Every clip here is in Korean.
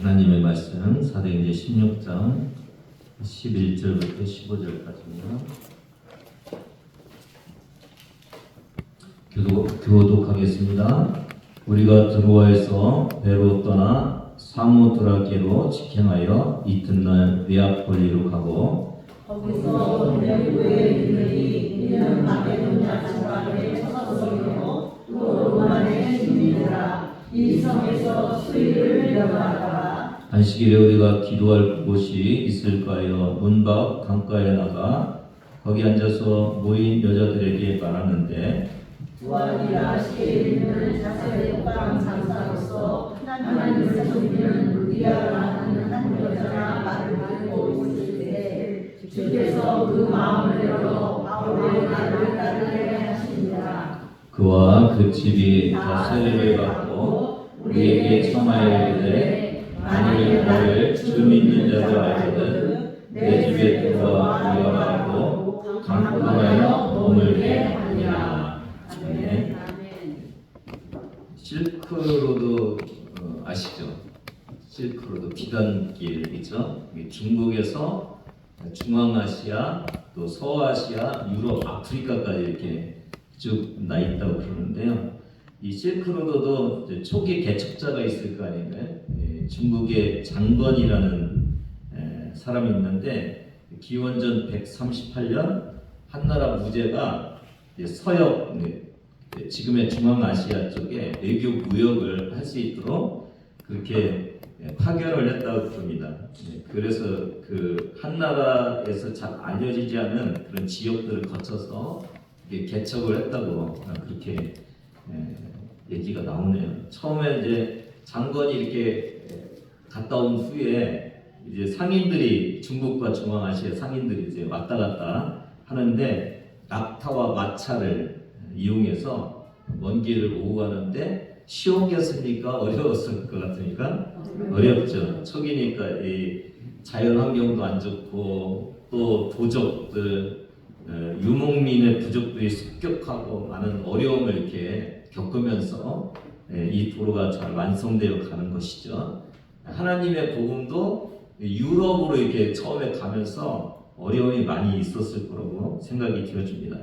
하나님의 말씀 사도행전 16장 11절부터 15절까지입니다. 교독하겠습니다. 우리가 드로아에서 배로 떠나 사모드라게로 직행하여 이튿날 네아폴리로 가고 거기서 내부에 있는 1년 마게도냐 지방에 서서히로 또 로마의 주민이라 이 성에서 수일을 내려가다가 안식일에 우리가 기도할 곳이 있을까 하여 문 밖 강가에 나가 거기 앉아서 모인 여자들에게 말하는데 두아니라 시에 있는 자세의 빵 장사로서 하나님을 섬기는 루디아라 하는 한 여자가 말을 듣고 있을 때 주께서 그 마음을 열어 바울의 말을 따르게 하시니라. 그와 그 집이 다 세례를 받고 우리에게 청하여 이르되 만일 너를 주 믿는 자로 알거든 내 집에 들어와 우리와 말고 강권하여 머물게 하니라. 네. 실크로드 아시죠? 실크로드 비단길이죠. 중국에서 중앙아시아, 또 서아시아, 유럽, 아프리카까지 이렇게 쭉 나 있다고 그러는데요. 이 실크로드도 초기 개척자가 있을 거 아닌가요? 중국의 장건이라는 사람이 있는데 기원전 138년 한나라 무제가 서역 지금의 중앙아시아 쪽에 외교 무역을 할 수 있도록 그렇게 파견을 했다고 그럽니다. 그래서 그 한나라에서 잘 알려지지 않은 그런 지역들을 거쳐서 개척을 했다고 그렇게 얘기가 나오네요. 처음에 이제 장건이 이렇게 갔다 온 후에 이제 상인들이 중국과 중앙아시아 상인들이 이제 왔다 갔다 하는데 낙타와 마차를 이용해서 먼 길을 오고 가는데 쉬웠겠습니까? 어려웠을 것 같으니까 어렵죠. 초기니까 이 자연 환경도 안 좋고 또 도적들 유목민의 부족들이 습격하고 많은 어려움을 이렇게 겪으면서 이 도로가 잘 완성되어 가는 것이죠. 하나님의 복음도 유럽으로 이렇게 처음에 가면서 어려움이 많이 있었을 거라고 생각이 되어집니다.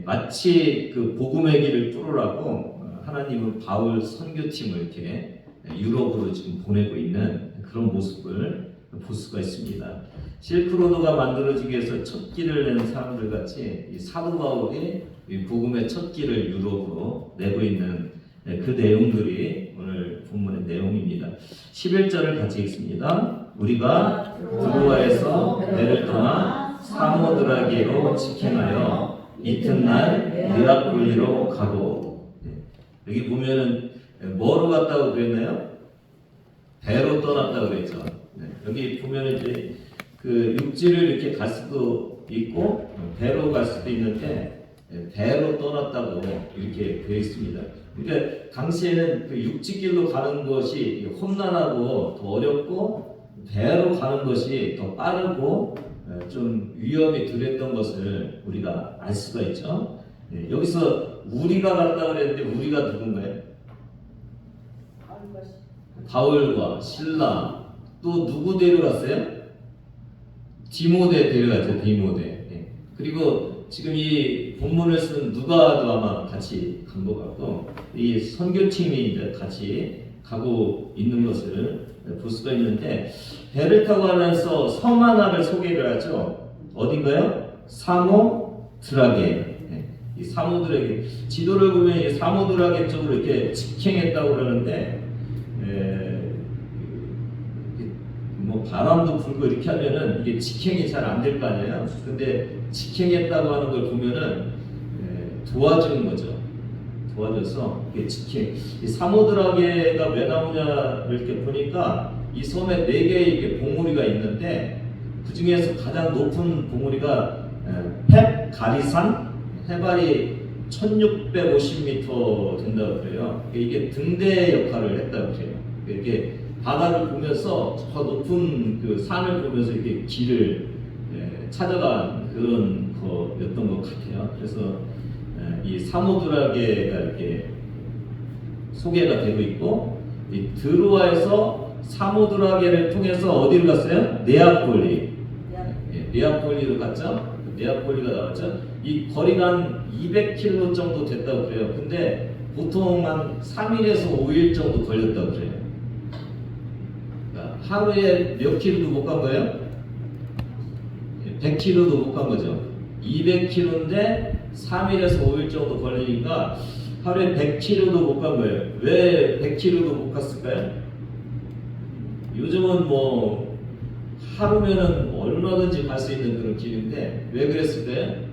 마치 그 복음의 길을 뚫으라고 하나님은 바울 선교팀을 이렇게 유럽으로 지금 보내고 있는 그런 모습을 볼 수가 있습니다. 실크로드가 만들어지기 위해서 첫 길을 낸 사람들 같이 이 사도 바울이 이 복음의 첫 길을 유럽으로 내고 있는 그 내용들이 오늘 본문의 내용입니다. 11절을 같이 읽습니다. 우리가 드로아에서 배를 떠나 사모드라게로 직행하여 이튿날 네아폴리로 가고 여기 보면은 뭐로 갔다고 그랬나요? 배로 떠났다고 그랬죠. 여기 보면은 이제 그 육지를 이렇게 갈 수도 있고 배로 갈 수도 있는데 배로 떠났다고 이렇게 되어 있습니다. 그러니까 당시에는 그 육지길로 가는 것이 험난하고 더 어렵고 배로 가는 것이 더 빠르고 좀 위험이 덜했던 것을 우리가 알 수가 있죠. 여기서 우리가 갔다 그랬는데 우리가 누군가요? 바울과 실라 또 누구 데려갔어요? 디모데 데려갔죠. 디모데. 그리고 지금 이 본문을 쓴 누가도 아마 같이 간 것 같고 이 선교팀이 이제 같이 가고 있는 것을 볼 수가 있는데 배를 타고 가면서 섬 하나를 소개를 하죠. 어딘가요? 사모드라게. 이 사모드라게 지도를 보면 이 사모드라게 쪽으로 이렇게 직행했다고 그러는데 뭐 바람도 불고 이렇게 하면은 이게 직행이 잘 안 될 거 아니에요. 근데 직행했다고 하는 걸 보면은 도와주는 거죠. 도와줘서 이게 직행. 이 사모드라게가 왜 나오냐 이렇게 보니까 이 섬에 4개의 이게 봉우리가 있는데 그 중에서 가장 높은 봉우리가 펩가리산 해발이 1650m 된다고 그래요. 이게 등대 역할을 했다고 그래요. 이렇게 바다를 보면서 저 높은 그 산을 보면서 이렇게 길을 찾아간 그런 거였던 것 같아요. 그래서 이 사모드라게가 이렇게 소개가 되고 있고 이 드로아에서 사모드라게를 통해서 어디로 갔어요? 네아폴리. 예, 네아폴리로 갔죠. 네아폴리가 나왔죠. 이 거리가 한 200km 정도 됐다고 그래요. 근데 보통 한 3일에서 5일 정도 걸렸다고 그래요. 그러니까 하루에 몇 킬로도 못 간 거예요? 100km도 못 간 거죠. 200km인데 3일에서 5일 정도 걸리니까 하루에 100km도 못 간 거예요. 왜 100km도 못 갔을까요? 요즘은 뭐 하루면은 얼마든지 갈 수 있는 그런 길인데 왜 그랬을까요?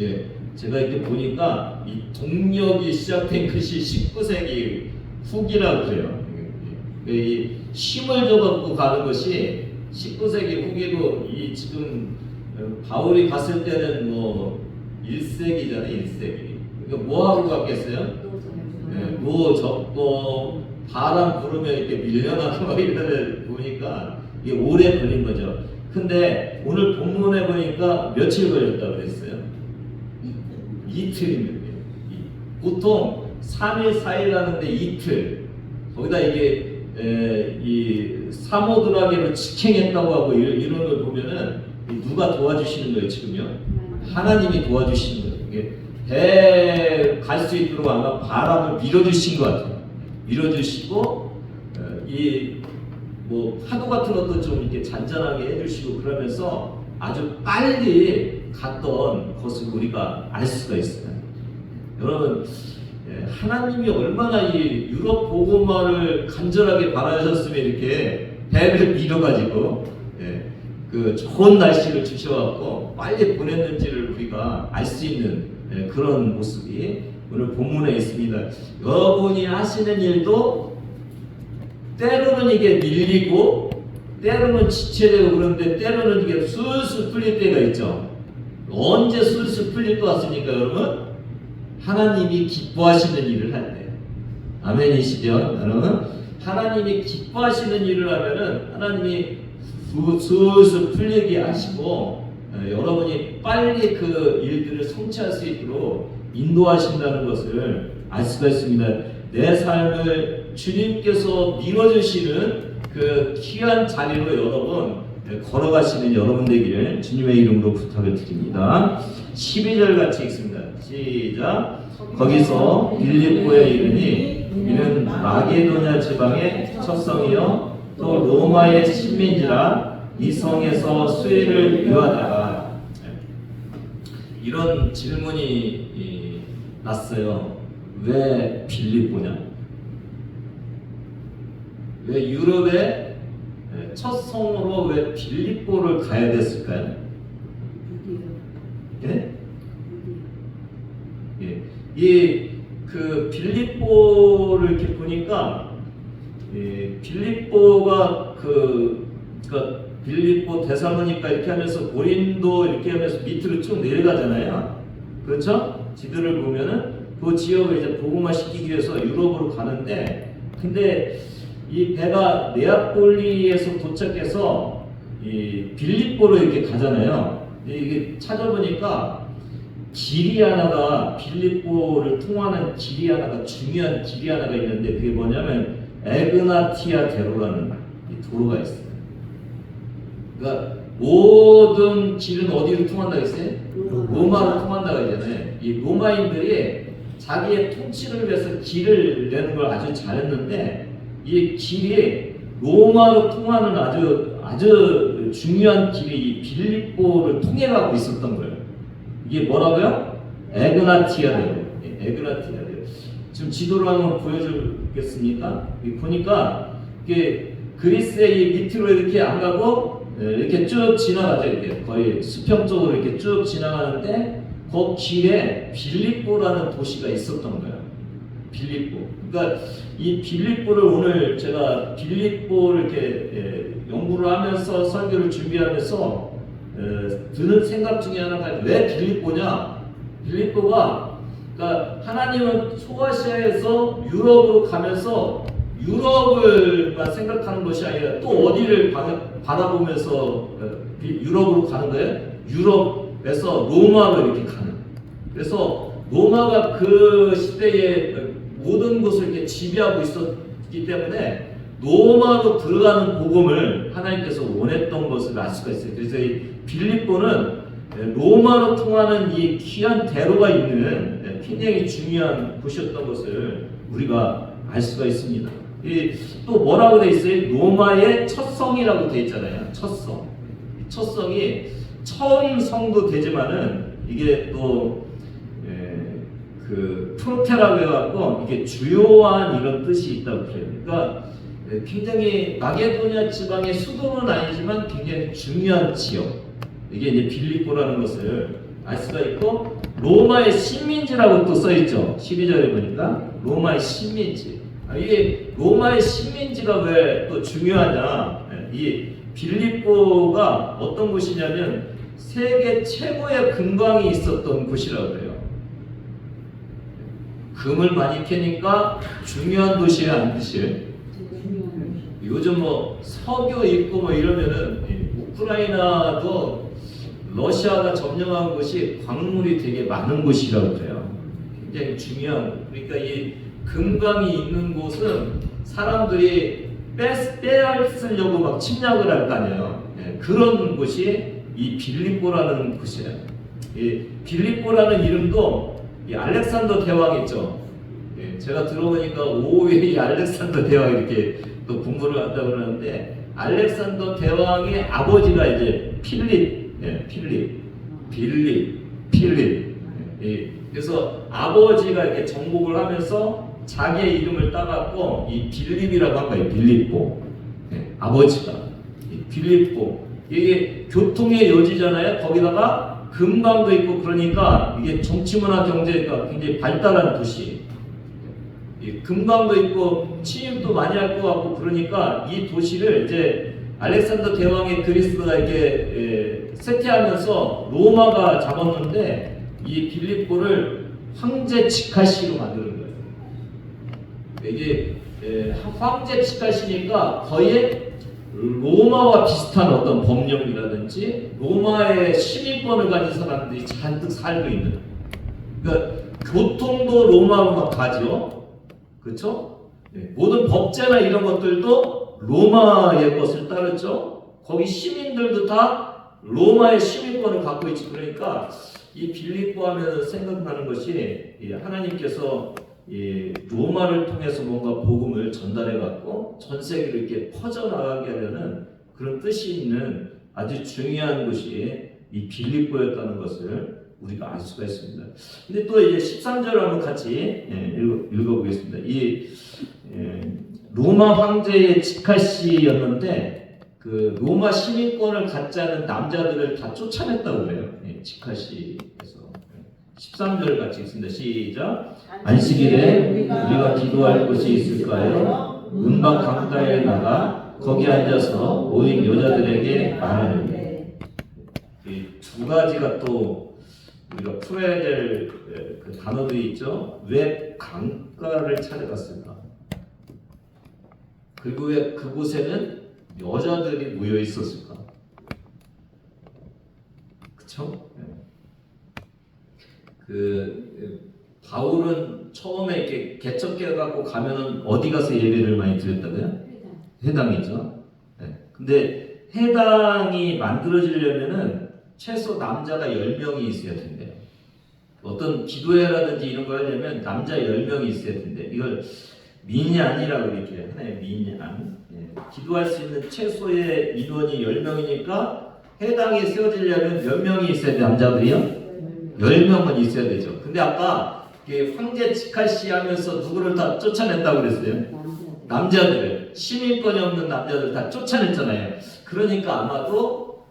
예, 제가 이렇게 보니까 이 동력이 시작된 것이 19세기 후기라고 그래요. 이 힘을 줘갖고 가는 것이 19세기 후기고 이 지금 바울이 갔을 때는 뭐 1세기잖아요, 1세기. 그러니까 뭐 하고 갔겠어요? 노 접고 바람 부르면 이렇게 밀려나고 막 이러는 보니까 이게 오래 걸린 거죠. 근데 오늘 본문에 보니까 며칠 걸렸다고 그랬어요? 이틀입니다. 보통 3일, 4일 하는데 이틀. 거기다 이게 이 사모드라게로 직행했다고 하고 이런 걸 보면은 누가 도와주시는 거예요 지금요? 하나님이 도와주시는 거예요. 이게 배 갈 수 있도록 아마 바람을 밀어주신 것 같아요. 밀어주시고 이 뭐 파도 같은 것도 좀 이렇게 잔잔하게 해주시고 그러면서 아주 빨리 갔던 것을 우리가 알 수가 있어요. 여러분 하나님이 얼마나 이 유럽 복음화를 간절하게 바라셨으면 이렇게 배를 밀어가지고 그 좋은 날씨를 주셔갖고 빨리 보냈는지를 우리가 알 수 있는 그런 모습이 오늘 본문에 있습니다. 여러분이 하시는 일도 때로는 이게 밀리고 때로는 지체되고 그런데 때로는 이게 술술 풀릴 때가 있죠. 언제 술술 풀릴 것 같습니까, 여러분? 하나님이 기뻐하시는 일을 할 때. 아멘이시죠, 여러분? 하나님이 기뻐하시는 일을 하면은 하나님이 술술 풀리게 하시고 여러분이 빨리 그 일들을 성취할 수 있도록 인도하신다는 것을 알 수가 있습니다. 내 삶을 주님께서 밀어주시는 그 귀한 자리로 여러분 걸어가시는 여러분 되기를 주님의 이름으로 부탁을 드립니다. 12절 같이 읽습니다. 시작. 거기서 빌립보에 이르니 이는 마게도냐 지방의 첫 성이요 또 로마의 식민지라 이 성에서 수혜를 요하다가 이런 질문이 났어요. 왜 빌립보냐? 왜 유럽의 첫 성으로 왜 빌립보를 가야 됐을까요? 예? 예. 이 그 빌립보를 이렇게 보니까 빌립보가 그러니까 빌립보 데살로니가 이렇게 하면서 고린도 이렇게 하면서 밑으로 쭉 내려가잖아요. 그렇죠? 지도를 보면은 그 지역을 이제 복음화 시키기 위해서 유럽으로 가는데 근데 이 배가 네아폴리에서 도착해서 이 빌립보로 이렇게 가잖아요. 이게 찾아보니까 길이 하나가 빌립보를 통하는 길이 하나가 중요한 길이 하나가 있는데 그게 뭐냐면 에그나티아 대로라는 도로가 있어요. 그러니까 모든 길은 어디로 통한다고 했어요? 로마로 통한다고 했잖아요. 이 로마인들이 자기의 통치를 위해서 길을 내는 걸 아주 잘했는데 이 길이 로마로 통하는 아주 중요한 길이 이 빌립보를 통해가고 있었던 거예요. 이게 뭐라고요? 에그나티아대로. 에그나티아대로. 지금 지도로 한번 보여주겠습니까? 보니까 이게 그리스의 밑으로 이렇게 안 가고 이렇게 쭉 지나가죠. 이렇게 거의 수평 쪽으로 이렇게 쭉 지나가는데 그 길에 빌립보라는 도시가 있었던 거예요. 빌립보. 그러니까 이 빌립보를 오늘 제가 빌립보를 이렇게 연구를 하면서 설교를 준비하면서 드는 생각 중에 하나가 왜 빌립보냐? 빌립보가 그러니까 하나님은 소아시아에서 유럽으로 가면서 유럽을만 생각하는 것이 아니라 또 어디를 바라보면서 유럽으로 가는 거예요? 유럽에서 로마로 이렇게 가는. 그래서 로마가 그 시대에 모든 것을 이렇게 지배하고 있었기 때문에 로마로 들어가는 복음을 하나님께서 원했던 것을 알 수가 있어요. 그래서 이 빌립보는 로마로 통하는 이 귀한 대로가 있는 굉장히 중요한 곳이었던 것을 우리가 알 수가 있습니다. 또 뭐라고 돼 있어요? 로마의 첫 성이라고 돼 있잖아요. 첫 성. 첫 성이 처음 성도 되지만은 이게 또 그 프로테라고 해갖고 이게 주요한 이런 뜻이 있다고 그래요. 그러니까 굉장히 마게도냐 지방의 수도는 아니지만 굉장히 중요한 지역. 이게 이제 빌립보라는 것을 알 수가 있고 로마의 식민지라고 또 써있죠. 12절에 보니까 로마의 식민지. 이게 로마의 식민지가 왜 또 중요하냐? 이 빌립보가 어떤 곳이냐면 세계 최고의 금광이 있었던 곳이라고 그래요. 금을 많이 캐니까 중요한 도시에 앉으실. 요즘 뭐 석유 있고 뭐 이러면은 우크라이나도 러시아가 점령한 곳이 광물이 되게 많은 곳이라고 그래요. 굉장히 중요한. 그러니까 이 금광이 있는 곳은 사람들이 빼앗으려고 막 침략을 할 거 아니에요. 그런 곳이 이 빌립보라는 곳이에요. 이 빌립보라는 이름도 이 알렉산더 대왕 있죠. 제가 들어보니까 오후에 이 알렉산더 대왕 이렇게 또 공부를 한다고 그러는데 알렉산더 대왕의 아버지가 이제 필립. 그래서 아버지가 이렇게 정복을 하면서 자기의 이름을 따갖고 이 빌립이라고 한 거예요. 빌립보. 아버지가 빌립보. 이게 교통의 요지잖아요. 거기다가 금강도 있고 그러니까 이게 정치문화 경제가 굉장히 발달한 도시. 금강도 있고 침입도 많이 할 것 같고 그러니까 이 도시를 이제 알렉산더 대왕의 그리스가 이렇게 세태하면서 로마가 잡았는데 이 빌립보를 황제 치카시로 만드는 거예요. 이게 황제 치카시니까 거의 로마와 비슷한 어떤 법령이라든지 로마의 시민권을 가진 사람들이 잔뜩 살고 있는. 그러니까 교통도 로마로 막 가죠. 그렇죠? 모든 법제나 이런 것들도 로마의 것을 따르죠. 거기 시민들도 다 로마의 시민권을 갖고 있지. 그러니까 이 빌립보 하면 생각나는 것이 하나님께서 이 로마를 통해서 뭔가 복음을 전달해 갖고 전 세계로 이렇게 퍼져나가게 하려는 그런 뜻이 있는 아주 중요한 곳이 이 빌립보였다는 것을 우리가 알 수가 있습니다. 근데 또 이제 13절을 한번 같이 읽어보겠습니다. 이 로마 황제의 치카시였는데 그 로마 시민권을 갖지 않은 남자들을 다 쫓아냈다고 그래요. 치카시에서 13절 같이 읽습니다. 시작. 안식일에 우리가 기도할 곳이 있을까요? 은방 강가에 나가 거기 앉아서 모인 여자들에게 말하는데 이 두 가지가 또 우리가 풀어야 될 그 단어들이 있죠. 왜 강가를 찾아갔을까? 그리고 왜 그곳에는 여자들이 모여 있었을까? 그쵸? 바울은 처음에 이렇게 개척해 갖고 가면은 어디 가서 예배를 많이 드렸다고요? 회당이죠. 근데 회당이 만들어지려면은 최소 남자가 10명이 있어야 된대요. 어떤 기도회라든지 이런 거 하려면 남자 10명이 있어야 된대. 이걸 민양이라고 이렇게 하나의 민양. 기도할 수 있는 최소의 인원이 10명이니까 회당이 세워지려면 몇 명이 있어야 돼, 남자들이요? 10명은 있어야 되죠. 근데 아까 황제 치카시 하면서 누구를 다 쫓아냈다고 그랬어요? 남자들을, 시민권이 없는 남자들 다 쫓아냈잖아요. 그러니까 아마도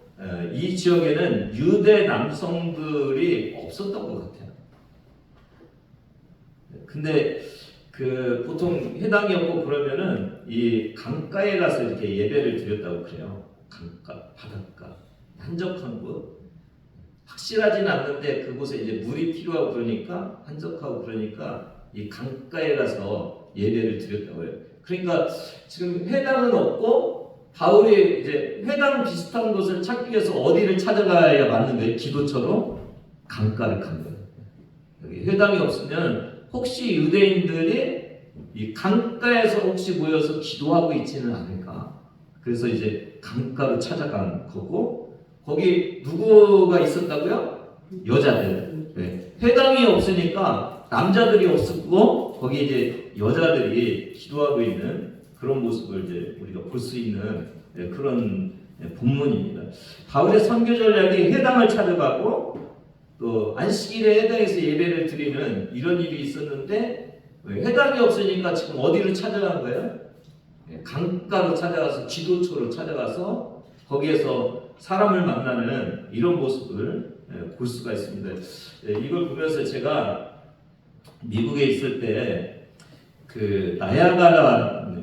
이 지역에는 유대 남성들이 없었던 것 같아요. 근데 보통 회당이었고 그러면은 이 강가에 가서 이렇게 예배를 드렸다고 그래요. 강가, 바닷가, 한적한 곳. 확실하진 않는데 그곳에 이제 물이 필요하고 그러니까 한적하고 그러니까 이 강가에 가서 예배를 드렸다고 해요. 그러니까 지금 회당은 없고 바울이 이제 회당 비슷한 곳을 찾기 위해서 어디를 찾아가야 맞는 거예요? 기도처럼 강가를 간 거예요. 여기 회당이 없으면 혹시 유대인들이 이 강가에서 혹시 모여서 기도하고 있지는 않을까? 그래서 이제 강가로 찾아간 거고, 거기 누구가 있었다고요? 여자들. 네. 회당이 없으니까 남자들이 없었고, 거기 이제 여자들이 기도하고 있는 그런 모습을 이제 우리가 볼 수 있는 그런 본문입니다. 바울의 선교 전략이 회당을 찾아가고 또 안식일에 회당에서 예배를 드리는 이런 일이 있었는데, 회당이 없으니까 지금 어디로 찾아간 거예요? 강가로 찾아가서 기도처로 찾아가서 거기에서 사람을 만나는 이런 모습을 볼 수가 있습니다. 이걸 보면서 제가 미국에 있을 때 그 나야가라,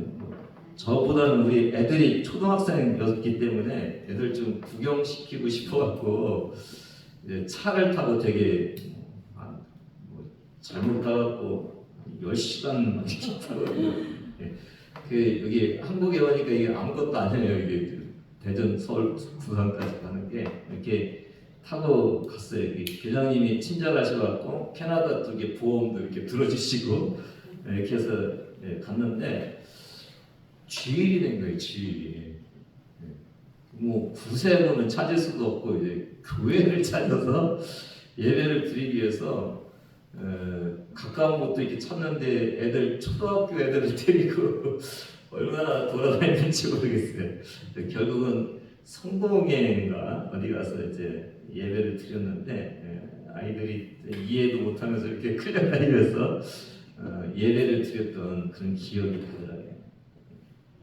저보다는 우리 애들이 초등학생이었기 때문에 애들 좀 구경시키고 싶어갖고 차를 타고 되게 잘못 가갖고 10시간 이렇게 타고 그 여기 한국에 오니까 이게 아무것도 아니에요. 이게 대전, 서울, 부산까지 가는 게 이렇게 타고 갔어요. 교장님이 친절하셔갖고 캐나다 쪽에 보험도 이렇게 들어주시고 이렇게 해서 갔는데 주일이 된 거예요. 주일이. 뭐 구세로는 찾을 수도 없고 이제 교회를 찾아서 예배를 드리기 위해서 가까운 곳도 이렇게 찾는데 애들 초등학교 애들을 데리고 얼마나 돌아다녔는지 모르겠어요. 결국은 성동에인가 어디 가서 이제 예배를 드렸는데 아이들이 이해도 못하면서 이렇게 끌려다니면서 예배를 드렸던 그런 기억이 나더라고요.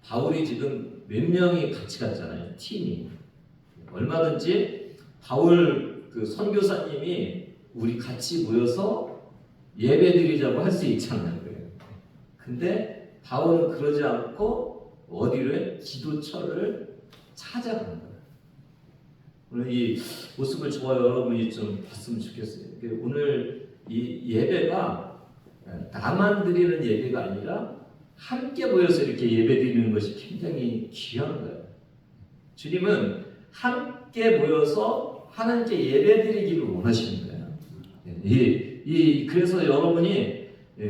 바울이 지금 몇 명이 같이 갔잖아요. 팀이. 얼마든지 바울 그 선교사님이 우리 같이 모여서 예배드리자고 할 수 있잖아요. 근데 바울은 그러지 않고 어디를 기도처를 찾아간 거예요. 오늘 이 모습을 저와 여러분이 좀 봤으면 좋겠어요. 오늘 이 예배가 나만 드리는 예배가 아니라 함께 모여서 이렇게 예배드리는 것이 굉장히 귀한 거예요. 주님은 함께 모여서 하나님께 예배드리기를 원하시는 거예요. 그래서 여러분이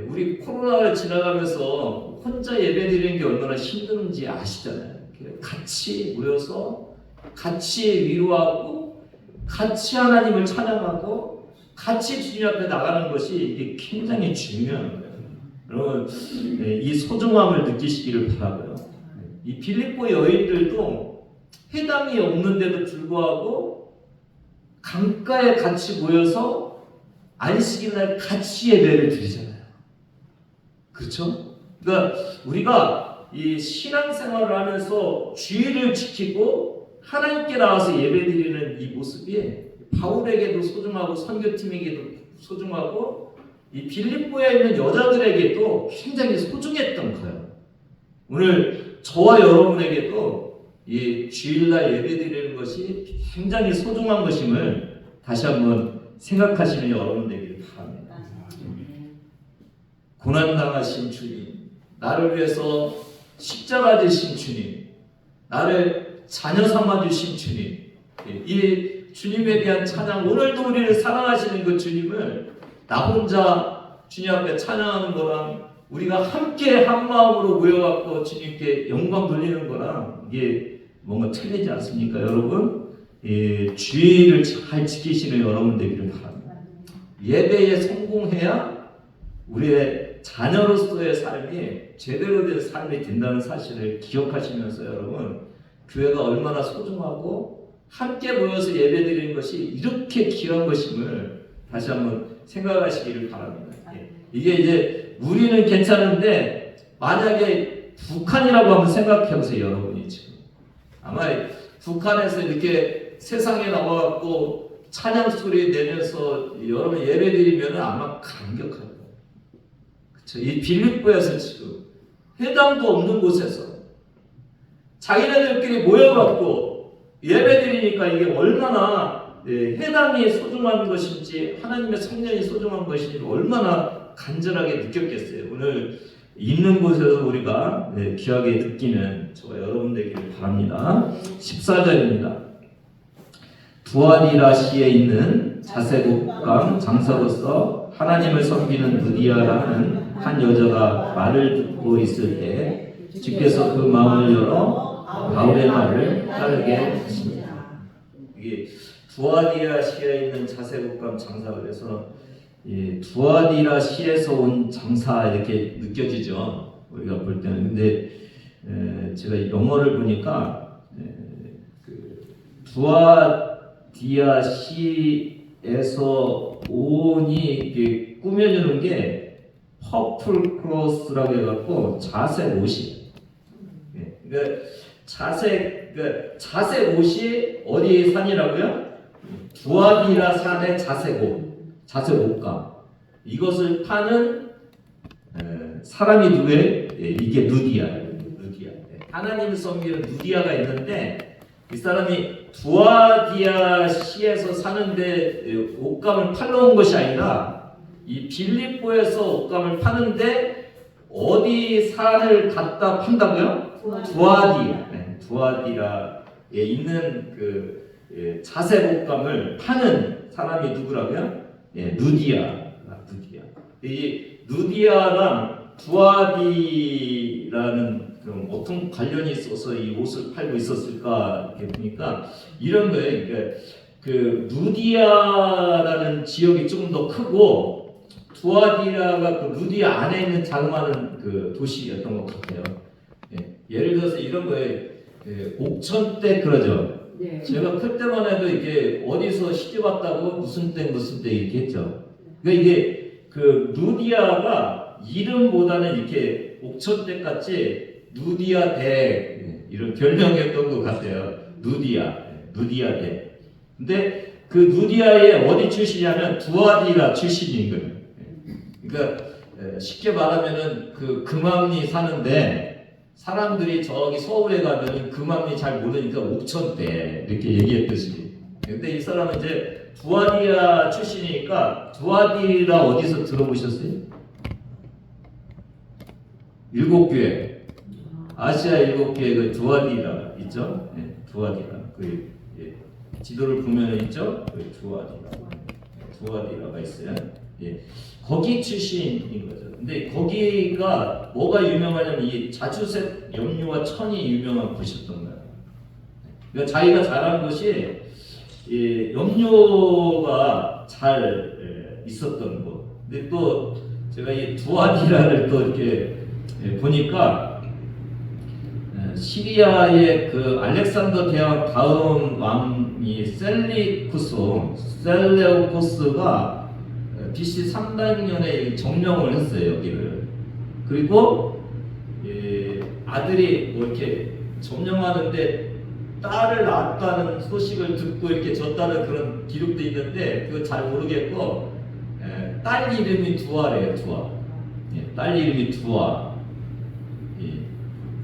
우리 코로나를 지나가면서 혼자 예배드리는 게 얼마나 힘든지 아시잖아요. 같이 모여서 같이 위로하고 같이 하나님을 찬양하고 같이 주님 앞에 나가는 것이 이게 굉장히 중요한 거예요. 여러분 이 소중함을 느끼시기를 바라고요. 이 빌립보 여인들도 회당이 없는데도 불구하고 강가에 같이 모여서 안식일날 같이 예배를 드리잖아요. 그렇죠? 그러니까 우리가 이 신앙생활을 하면서 주의를 지키고 하나님께 나와서 예배드리는 이 모습이 바울에게도 소중하고 선교팀에게도 소중하고 이 빌립보에 있는 여자들에게도 굉장히 소중했던 거예요. 오늘 저와 여러분에게도 이 주일날 예배드리는 것이 굉장히 소중한 것임을 다시 한번 생각하시는 여러분 되기를 바랍니다. 고난당하신 주님, 나를 위해서 십자가 지신 주님, 나를 자녀 삼아주신 주님, 이 주님에 대한 찬양, 오늘도 우리를 사랑하시는 그 주님을 나 혼자 주님 앞에 찬양하는 거랑 우리가 함께 한 마음으로 모여갖고 주님께 영광 돌리는 거랑 이게 뭔가 틀리지 않습니까? 여러분, 주의를 잘 지키시는 여러분 되기를 바랍니다. 예배에 성공해야 우리의 자녀로서의 삶이 제대로 된 삶이 된다는 사실을 기억하시면서 여러분, 교회가 얼마나 소중하고 함께 모여서 예배드리는 것이 이렇게 귀한 것임을 다시 한번 생각하시기를 바랍니다. 이게 이제 우리는 괜찮은데 만약에 북한이라고 한번 생각해 보세요. 여러분이 지금 아마 북한에서 이렇게 세상에 나와갖고 찬양 소리 내면서 여러분 예배드리면 아마 감격할 거예요. 그렇죠? 이 빌립보에서 지금 회당도 없는 곳에서 자기네들끼리 모여갖고 예배드리니까 이게 얼마나 회당이 소중한 것인지 하나님의 성령이 소중한 것인지 얼마나 간절하게 느꼈겠어요. 오늘 있는 곳에서 우리가 귀하게 느끼는 저와 여러분 되기를 바랍니다. 14절입니다. 두아디라시에 있는 자세국강 장사로서 하나님을 섬기는 누디아라는 한 여자가 말을 듣고 있을 때 주께서 그 마음을 열어 바울의 말을 따르게 하십니다. 이게 두아디라시아에 있는 자세국감 장사를 해서 두아디라시에서 온 장사 이렇게 느껴지죠. 우리가 볼 때는. 근데 제가 영어를 보니까 그 두아디아시에서 온이 이게 꾸며주는 게 퍼플 크로스라고 해갖고 자색 옷이. 그러니까 자색 옷이 어디 산이라고요? 두아디라 산의 자색 옷감. 이것을 파는 사람이 누구예요? 이게 누디아예요. 누디아. 하나님을 섬기는 누디아가 있는데 이 사람이 두아디아시에서 사는데 옷감을 팔러 온 것이 아니라 이 빌립보에서 옷감을 파는데 어디 산을 갖다 판다고요? 두아디라에 있는 그 자색 옷감을 파는 사람이 누구라고요? 누디아. 이 누디아랑 두아디라는 그럼 어떤 관련이 있어서 이 옷을 팔고 있었을까 이렇게 보니까 이런 거예요. 그러니까 그 누디아라는 지역이 조금 더 크고 두아디라가 그 누디아 안에 있는 자그마한 그 도시였던 것 같아요. 예를 들어서 이런 거예요. 옥천댁 그러죠. 네. 제가 클 때만 해도 이게 어디서 시집 왔다고 무슨 댁 이렇게 했죠. 그러니까 이게 그 누디아가 이름보다는 이렇게 옥천댁 같이 누디아 댁 이런 별명이었던 것 같아요. 누디아 댁. 근데 그 누디아의 어디 출신이냐면 두아디라 출신인 거예요. 그러니까 쉽게 말하면은 그 금암리 사는데 사람들이 저기 서울에 가면은 금암리 잘 모르니까 옥천댁 이렇게 얘기했듯이. 근데 이 사람은 이제 두아디라 출신이니까 두아디라 어디서 들어보셨어요? 일곱교회. 아시아 일곱교회 그 두아디라 있죠? 두아디라. 그 지도를 보면 있죠? 그 두아디라가 있어요. 거기 출신인 거죠. 근데 거기가 뭐가 유명하냐면 이 자주색 염료와 천이 유명한 곳이었던 거예요. 그러니까 자기가 자란 곳이 염료가 잘 있었던 곳. 근데 또 제가 이 두아디라를 또 이렇게 보니까 시리아의 그 알렉산더 대왕 다음 왕이 셀레우코스가 BC 300년에 점령을 했어요 여기를. 그리고 아들이 뭐 이렇게 점령하는데 딸을 낳았다는 소식을 듣고 이렇게 졌다는 그런 기록도 있는데 그거 잘 모르겠고 딸 이름이 두아래요. 딸 이름이 두아.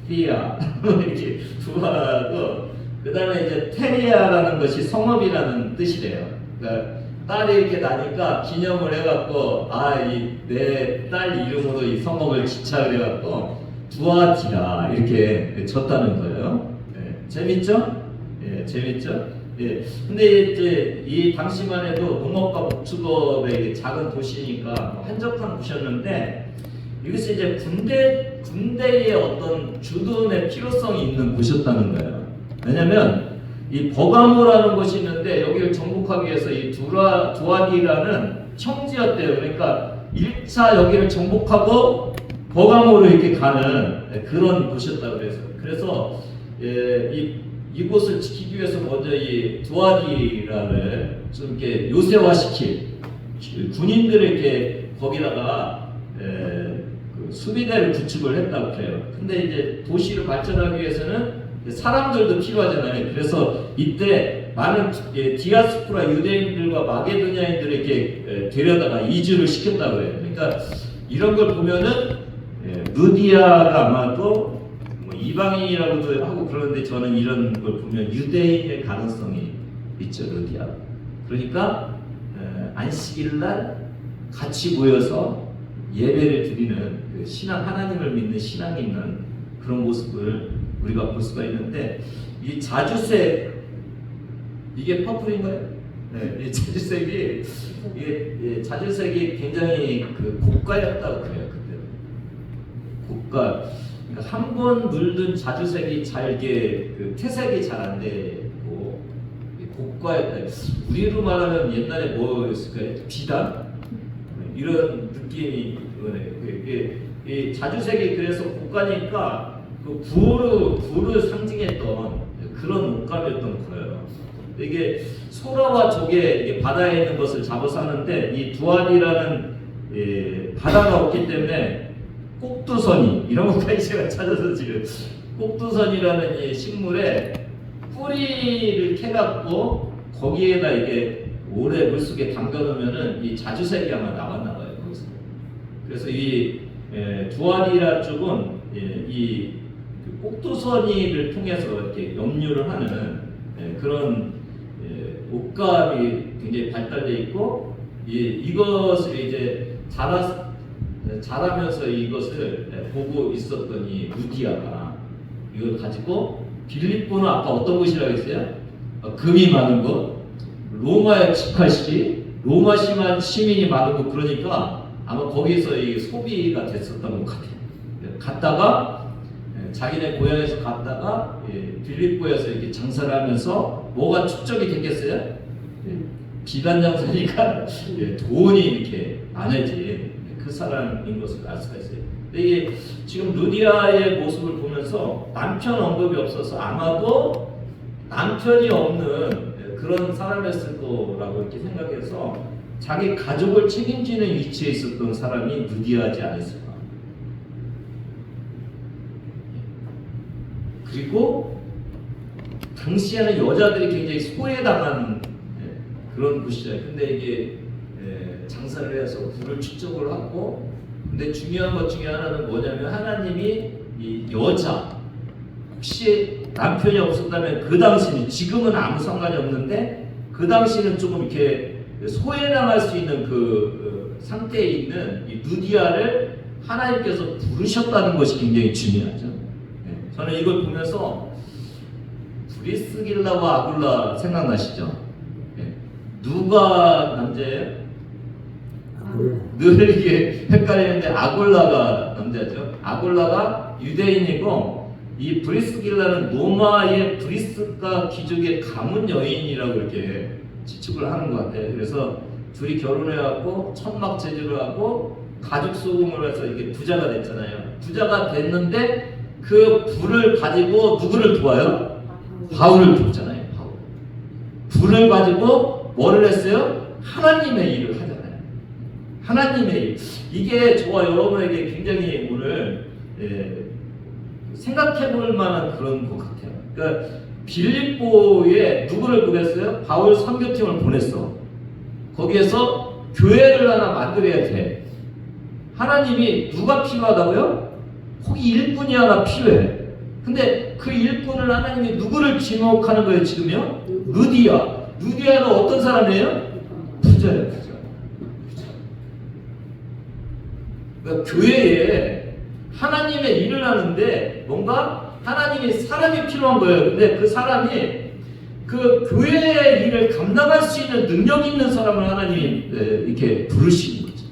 피아 이렇게 두아고 그 다음에 이제 테리아라는 것이 성읍이라는 뜻이래요. 그러니까 딸이 이렇게 나니까 기념을 해갖고 내 딸 이름으로 이 성읍을 지착을 해갖고 두아디라 이렇게 졌다는 거예요. 재밌죠? 재밌죠? 근데 이제 이 당시만 해도 농업과 목축업의 작은 도시니까 한적한 곳이었는데 이것이 이제 군대의 어떤 주둔의 필요성이 있는 곳이었다는 거예요. 왜냐면 이 버가모라는 곳이 있는데 여기를 정복하기 위해서 이 두아디라는 청지였대요. 그러니까 1차 여기를 정복하고 버가모로 이렇게 가는 그런 곳이었다고 그래서 이곳을 지키기 위해서 먼저 이 두아디라를 좀 이렇게 요새화시킬 군인들을 이렇게 거기다가 그 수비대를 구축을 했다고 그래요. 근데 이제 도시를 발전하기 위해서는 사람들도 필요하잖아요. 그래서 이때 많은 디아스포라 유대인들과 마게도냐인들을 이렇게 데려다가 이주를 시켰다고 해요. 그러니까 이런 걸 보면은 누디아가 아마도 뭐 이방인이라고도 하고 그러는데 저는 이런 걸 보면 유대인의 가능성이 있죠. 누디아. 그러니까 안식일날 같이 모여서 예배를 드리는 그 신앙, 하나님을 믿는 신앙이 있는 그런 모습을 우리가 볼 수가 있는데 이 자주색 이게 퍼플인 거예요? 이 자주색이 이게 자주색이 굉장히 그 고가였다고 그래요 그때. 고가. 그러니까 한 번 물든 자주색이 잘게 그 퇴색이 잘 안 되고 고가였다. 우리로 말하면 옛날에 뭐였을까요? 비단 이런 느낌이 이거네. 이 자주색이 그래서 고가니까 그 부를 상징했던 그런 옷감이었던 거예요. 이게 소라와 조개 이게 바다에 있는 것을 잡아 사는데 이 두알이라는 바다가 없기 때문에 꼭두선이 이런 것까지 제가 찾아서 지금 꼭두선이라는 이 식물에 뿌리를 캐갖고 거기에다 이게 오래 물속에 담가놓으면은 이 자주색이 아마 나왔나 봐요 거기서. 그래서 이 두알이라 쪽은 이 꼭두선이를 통해서 이렇게 염류를 하는 그런 옷감이 굉장히 발달돼 있고 이것을 이제 자라면서 이것을 보고 있었던 이 루디아가 이걸 가지고 빌립보는 아까 어떤 곳이라고 했어요? 금이 많은 곳, 로마의 직할시, 로마 시민이 많은 곳 그러니까 아마 거기서 이 소비가 됐었던 것 같아요. 갔다가 자기네 고향에서 갔다가 빌립보에서 이렇게 장사를 하면서 뭐가 축적이 됐겠어요? 비단 장사니까 돈이 이렇게 많아지 그 사람인 것을 알 수가 있어요. 근데 이게 지금 루디아의 모습을 보면서 남편 언급이 없어서 아마도 남편이 없는 그런 사람이었을 거라고 이렇게 생각해서 자기 가족을 책임지는 위치에 있었던 사람이 루디아지 않았을까. 그리고 당시에는 여자들이 굉장히 소외당한 그런 곳이잖아요. 근데 이게 장사를 해서 부를 축적을 하고, 근데 중요한 것 중에 하나는 뭐냐면 하나님이 이 여자 혹시 남편이 없었다면 그 당시는, 지금은 아무 상관이 없는데 그 당시는 조금 이렇게 소외당할 수 있는 그 상태에 있는 이 루디아를 하나님께서 부르셨다는 것이 굉장히 중요하죠. 저는 이걸 보면서 브리스길라와 아굴라 생각나시죠? 누가 남자예요? 늘 이게 헷갈리는데 아굴라가 남자죠. 아굴라가 유대인이고 이 브리스길라는 로마의 브리스가 귀족의 가문 여인이라고 이렇게 지축을 하는 것 같아요. 그래서 둘이 결혼해갖고 천막 제주를 하고 가죽 소금을 해서 이게 부자가 됐잖아요. 부자가 됐는데 그 부를 가지고 누구를 도와요? 바울을 돕잖아요. 바울. 부를 가지고 뭐를 했어요? 하나님의 일을 하잖아요. 하나님의 일. 이게 저와 여러분에게 굉장히 오늘 생각해볼 만한 그런 것 같아요. 그러니까 빌립보에 누구를 보냈어요? 바울 선교팀을 보냈어. 거기에서 교회를 하나 만들어야 돼. 하나님이 누가 필요하다고요? 거기 일꾼이 하나 필요해. 근데 그 일꾼을 하나님이 누구를 지목하는 거예요 지금요? 루디아. 루디아는 어떤 사람이에요? 부자예요. 부자. 그러니까 교회에 하나님의 일을 하는데 뭔가 하나님이 사람이 필요한 거예요. 근데 그 사람이 그 교회의 일을 감당할 수 있는 능력 있는 사람을 하나님이 이렇게 부르시는 거죠.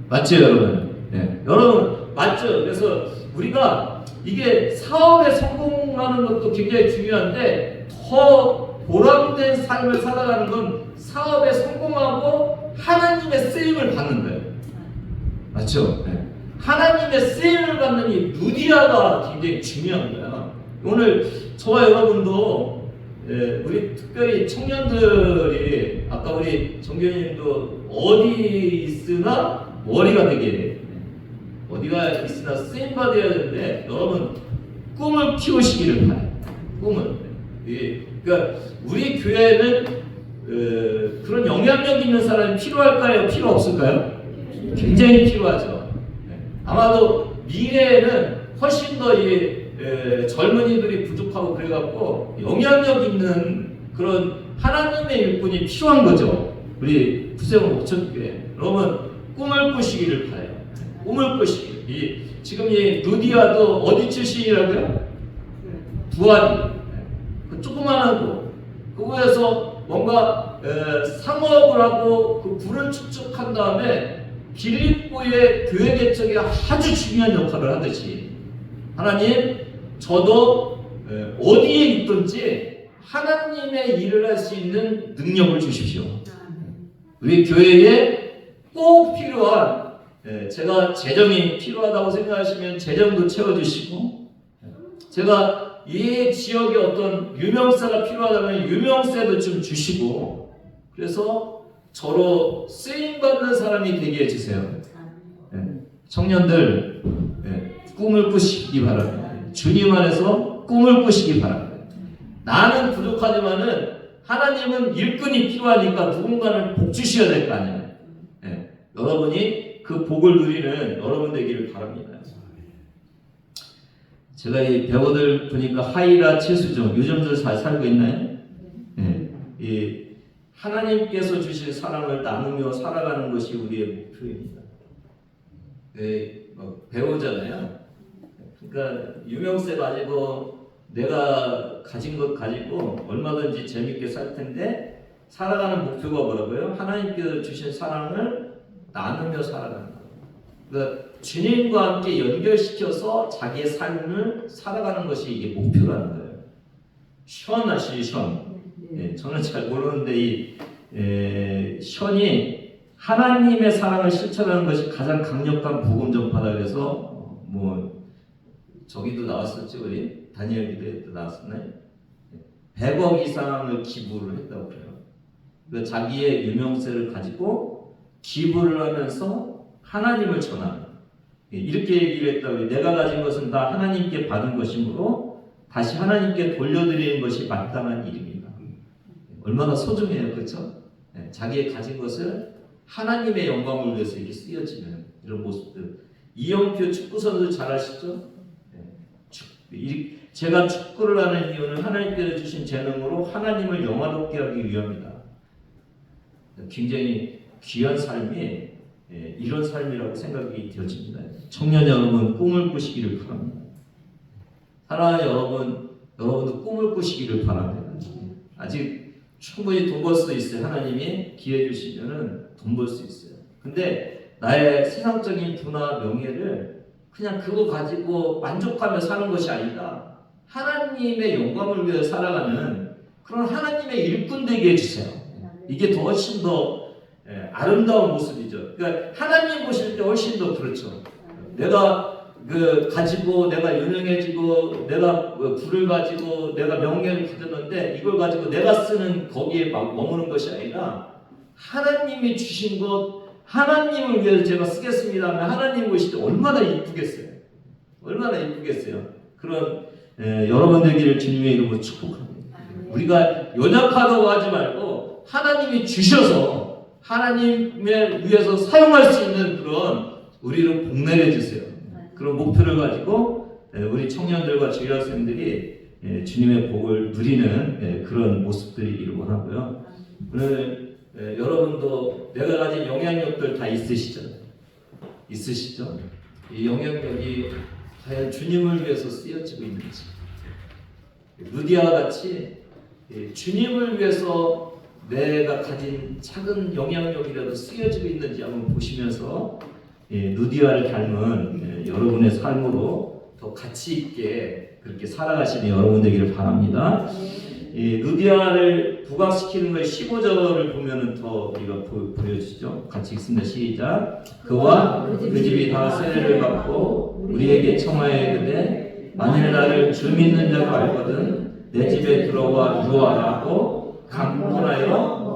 맞죠, 여러분? 네. 여러분 맞죠? 그래서 우리가 이게 사업에 성공하는 것도 굉장히 중요한데 더 보람된 삶을 살아가는 건 사업에 성공하고 하나님의 쓰임을 받는 거예요. 맞죠? 네. 하나님의 쓰임을 받는 이 루디아가 굉장히 중요한 거야. 오늘 저와 여러분도 우리 특별히 청년들이 아까 우리 정교님도 어디 있으나 머리가 되게 어디가 있으나 쓰임 받아야 되는데 여러분 꿈을 키우시기를 바래요. 꿈을. 그러니까 우리 교회는 그런 영향력 있는 사람이 필요할까요? 필요 없을까요? 굉장히 필요하죠. 아마도 미래에는 훨씬 더 젊은이들이 부족하고 그래갖고 영향력 있는 그런 하나님의 일꾼이 필요한 거죠. 우리 구세군 옥천교회. 여러분 꿈을 꾸시기를 바라요. 꿈을 꾸시기. 지금 이 루디아도 어디 출신이라고요? 두아리. 그 조그만한 곳. 그곳에서 뭔가 상업을 하고 그 부를 축적한 다음에 빌립보의 교회 개척에 아주 중요한 역할을 하듯이 하나님 저도 어디에 있든지 하나님의 일을 할 수 있는 능력을 주십시오. 우리 교회에 꼭 필요한 제가 재정이 필요하다고 생각하시면 재정도 채워주시고 제가 이 지역에 어떤 유명세가 필요하다면 유명세도 좀 주시고 그래서 저로 쓰임받는 사람이 되게 해주세요. 청년들 꿈을 꾸시기 바랍니다. 주님 안에서 꿈을 꾸시기 바랍니다. 나는 부족하지만은 하나님은 일꾼이 필요하니까 누군가를 복 주셔야 될 거 아니에요. 여러분이 그 복을 누리는 여러분 되기를 바랍니다. 제가 이 배우들 보니까 하이라, 최수정 요즘들 잘 살고 있나요? 이 하나님께서 주신 사랑을 나누며 살아가는 것이 우리의 목표입니다. 배우잖아요. 그러니까 유명세 가지고 내가 가진 것 가지고 얼마든지 재밌게 살 텐데 살아가는 목표가 뭐라고요? 하나님께서 주신 사랑을 나누며 살아가는 거예요. 그러니까 주님과 함께 연결시켜서 자기의 삶을 살아가는 것이 이게 목표라는 거예요. 션 아시죠? 션. 저는 잘 모르는데 이 션이 하나님의 사랑을 실천하는 것이 가장 강력한 복음 전파다 그래서 뭐 저기도 나왔었죠. 우리 다니엘 기도에도 나왔었나요? 100억 이상을 기부를 했다고 그래요. 그러니까 자기의 유명세를 가지고 기부를 하면서 하나님을 전하는 이렇게 얘기를 했다고. 내가 가진 것은 다 하나님께 받은 것이므로 다시 하나님께 돌려드리는 것이 마땅한 일입니다. 얼마나 소중해요, 그렇죠? 자기의 가진 것을 하나님의 영광을 위해서 이렇게 쓰여지는 이런 모습들. 이영표 축구 선수 잘 아시죠? 제가 축구를 하는 이유는 하나님께서 주신 재능으로 하나님을 영화롭게 하기 위함이다. 굉장히 귀한 삶이 이런 삶이라고 생각이 되어집니다. 청년 여러분 꿈을 꾸시기를 바랍니다. 사랑하는 여러분도 꿈을 꾸시기를 바랍니다. 아직 충분히 돈 벌 수 있어요. 하나님이 기회 주시면은 돈 벌 수 있어요. 근데 나의 세상적인 부나 명예를 그냥 그거 가지고 만족하며 사는 것이 아니라 하나님의 영광을 위해 살아가는 그런 하나님의 일꾼 되게 해주세요. 이게 더 훨씬 더 아름다운 모습이죠. 그러니까 하나님 보실 때 훨씬 더 그렇죠. 내가 가지고 내가 유능해지고 내가 부를 가지고 내가 명예를 가졌는데 이걸 가지고 내가 쓰는 거기에 막 머무는 것이 아니라 하나님이 주신 것 하나님을 위해서 제가 쓰겠습니다 하면 하나님 보실 때 얼마나 이쁘겠어요. 얼마나 이쁘겠어요. 그런 여러분 되기를 주님의 이름으로 축복합니다. 우리가 연약하다고 하지 말고 하나님이 주셔서 하나님을 위해서 사용할 수 있는 그런 우리를 복 내려주세요. 그런 목표를 가지고 우리 청년들과 주일학생들이 주님의 복을 누리는 그런 모습들이기를 원하고요. 오늘 여러분도 내가 가진 영향력들 다 있으시죠? 있으시죠? 이 영향력이 과연 주님을 위해서 쓰여지고 있는지 루디아와 같이 주님을 위해서 내가 가진 작은 영향력이라도 쓰여지고 있는지 한번 보시면서 루디아를 닮은 여러분의 삶으로 더 가치 있게 그렇게 살아가시는 여러분 되기를 바랍니다. 루디아를 부각시키는 거에 15절을 보면은 더 우리가 보여주시죠. 같이 읽습니다. 시작. 그와 그 집이 다 세례를 받고 우리에게 청하여 이르되 만일 나를 주 믿는 자로 알거든 내 집에 들어와 유하라고 강권하여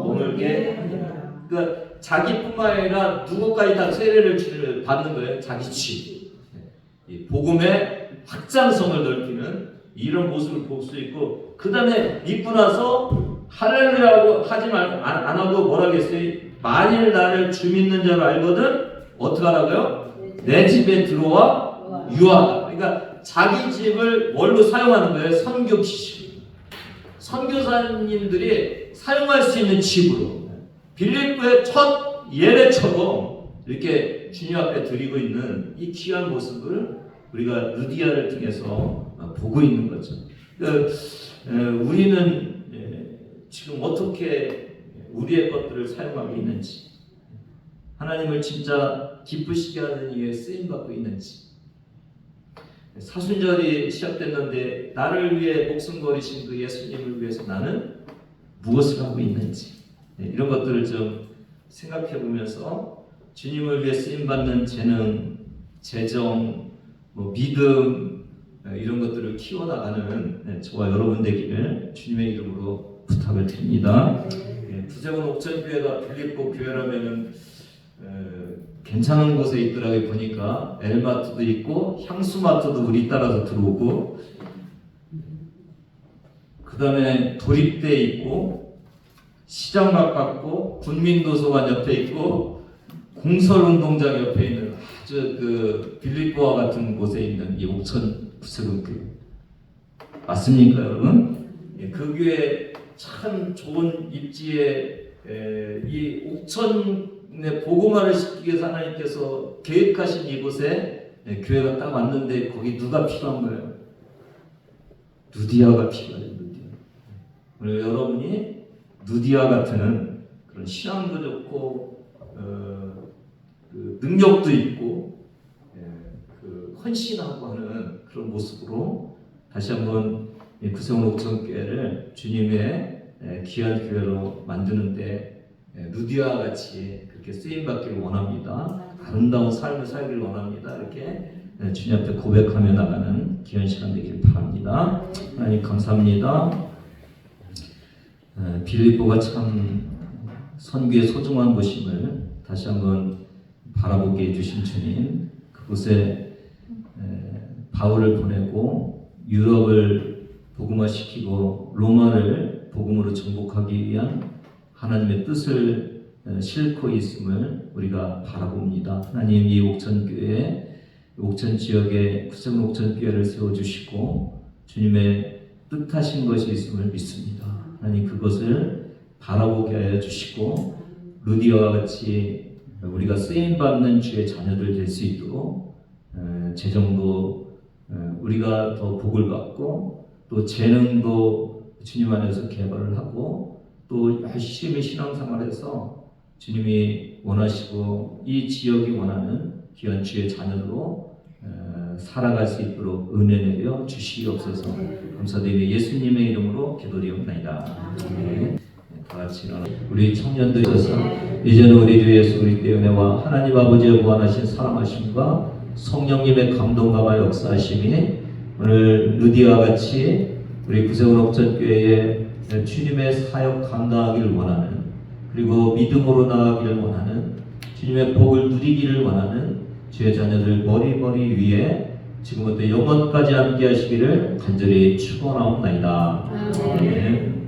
머물게 하리라. 그러니까 자기뿐만 아니라 누구까지 다 세례를 받는 거예요. 자기 집. 복음의 확장성을 넓히는 이런 모습을 볼 수 있고 그 다음에 믿고 나서 할렐루야하고 하지 말고 안 하고 뭐라 그랬어요? 만일 나를 주 믿는 자로 알거든 어떻게 하라고요? 내 집에 들어와 유하라. 그러니까 자기 집을 뭘로 사용하는 거예요? 선교기시. 선교사님들이 사용할 수 있는 집으로 빌립보의 첫 예배처럼 이렇게 주님 앞에 드리고 있는 이 귀한 모습을 우리가 루디아를 통해서 보고 있는 거죠. 그러니까 우리는 지금 어떻게 우리의 것들을 사용하고 있는지, 하나님을 진짜 기쁘시게 하는 일에 쓰임 받고 있는지. 사순절이 시작됐는데 나를 위해 목숨 버리신 그 예수님을 위해서 나는 무엇을 하고 있는지, 이런 것들을 좀 생각해 보면서 주님을 위해 쓰임 받는 재능, 재정, 믿음, 이런 것들을 키워나가는 저와 여러분 되기를 주님의 이름으로 부탁을 드립니다. 부세원 옥천교회가 빌립보 교회라면은 괜찮은 곳에 있더라고요. 보니까 엘마트도 있고 향수마트도 우리 따라서 들어오고, 그 다음에 도립대에 있고, 시장 가깝고, 군민도서관 옆에 있고, 공설운동장 옆에 있는 아주 그 빌립보와 같은 곳에 있는 이 옥천 부세원교회 맞습니까, 여러분? 그 교회 참 좋은 입지에 이 옥천에 복음화를 시키기 위해서 하나님께서 계획하신 이곳에 교회가 딱 왔는데 거기 누가 필요한 거예요? 누디아가 필요해요. 누디아. 오늘 여러분이 누디아 같은 그런 신앙도 좋고 그 능력도 있고 그 헌신하고 하는 그런 모습으로 다시 한번 구세원 옥천교회를 주님의 귀한 교회로 만드는데 루디아와 같이 그렇게 쓰임받기를 원합니다. 아름다운 삶을 살기를 원합니다. 이렇게 주님 앞에 고백하며 나가는 귀한 시간 되기를 바랍니다. 하나님 감사합니다. 빌립보가 참 선교의 소중한 곳임을 다시 한번 바라보게 해주신 주님, 그곳에 바울을 보내고 유럽을 복음화시키고 로마를 복음으로 정복하기 위한 하나님의 뜻을 싣고 있음을 우리가 바라봅니다. 하나님, 이 옥천교회, 옥천 지역에 구세원 옥천교회를 세워주시고 주님의 뜻하신 것이 있음을 믿습니다. 하나님, 그것을 바라보게 하여 주시고 루디아와 같이 우리가 쓰임받는 주의 자녀들 될 수 있도록 재정도 우리가 더 복을 받고 또 재능도 주님 안에서 개발을 하고 또 열심히 신앙생활해서 주님이 원하시고 이 지역이 원하는 귀한 주의 자녀로 살아갈 수 있도록 은혜 내려 주시옵소서. 감사드리며 예수님의 이름으로 기도드리옵나이다. 다 같이 일어나 우리 청년들 있어서 이제는 우리 주 예수 그리스도의 은혜와 하나님 아버지의 무한하신 사랑하심과 성령님의 감동과 역사하심이 오늘 루디아와 같이 우리 구세원 옥천교회에 주님의 사역 감당하기를 원하는, 그리고 믿음으로 나아가기를 원하는, 주님의 복을 누리기를 원하는 주의 자녀들 머리 위에 지금부터 영원까지 함께 하시기를 간절히 축원하옵나이다. 아멘.